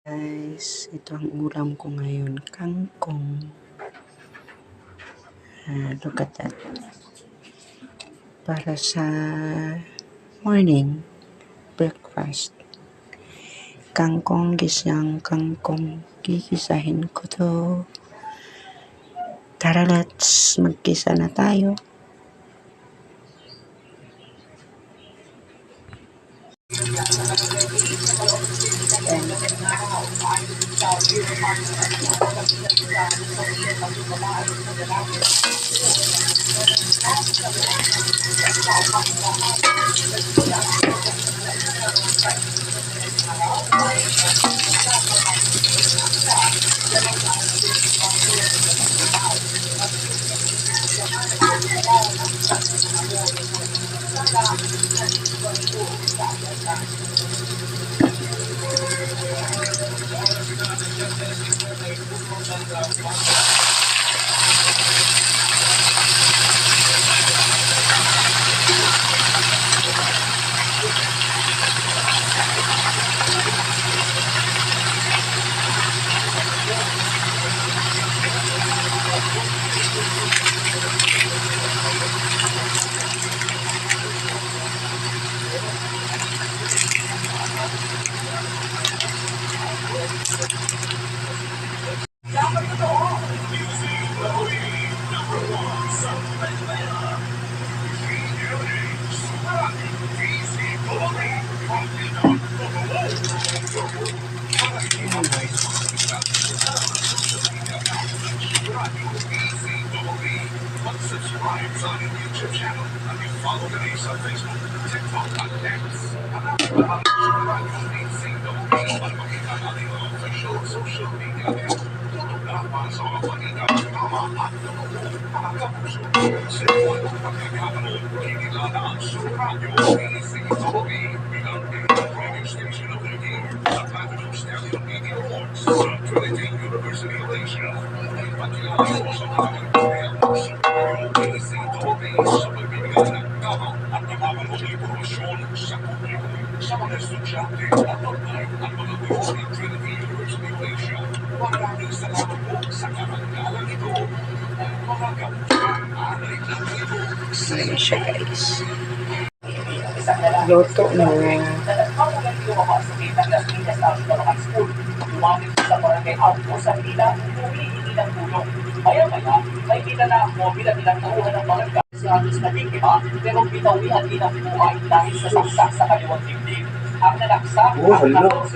Guys, ito ang ulam ko ngayon, kangkong. Look at that. Para sa morning breakfast. Kangkong, gisang kangkong. Gigisahin ko to. Tara, let's magkisa na tayo. Subscribe sa aming YouTube channel at i-follow kami sa Facebook, TikTok at X. Hanapin ang Radyo DZWB para makita natin ang official social media account. Tutok na para sa mga balita, tama at totoo. Mga kapuso, sa iwan ng pagkakataon, kinilala sa Radyo DZWB bilang Pilihan Radio Station of the Year sa Platinum Stallion Media Awards sa Trinity University of Asia. Ay patilala ko sa mga nagpapayang sa Radio DZWB sa pagbibigay ng tama at namamalang impormasyon sa publiko sa mga estudyante at online at mga guro ng Trinity University of Asia. Maraming salamat po sa karangalan ito. Mga kapuso, alay lang ito sa Ayan siya, guys. Luto na. Sa barangay Auto sa Pila, humihingi ng tulong. Maya-maya, may kita na ang bilang tauhan ng barangay si Anos na biktima, pero pinawihan din ang buhay dahil sa saksak sa kaliwang dibdib. Ang nanaksak ang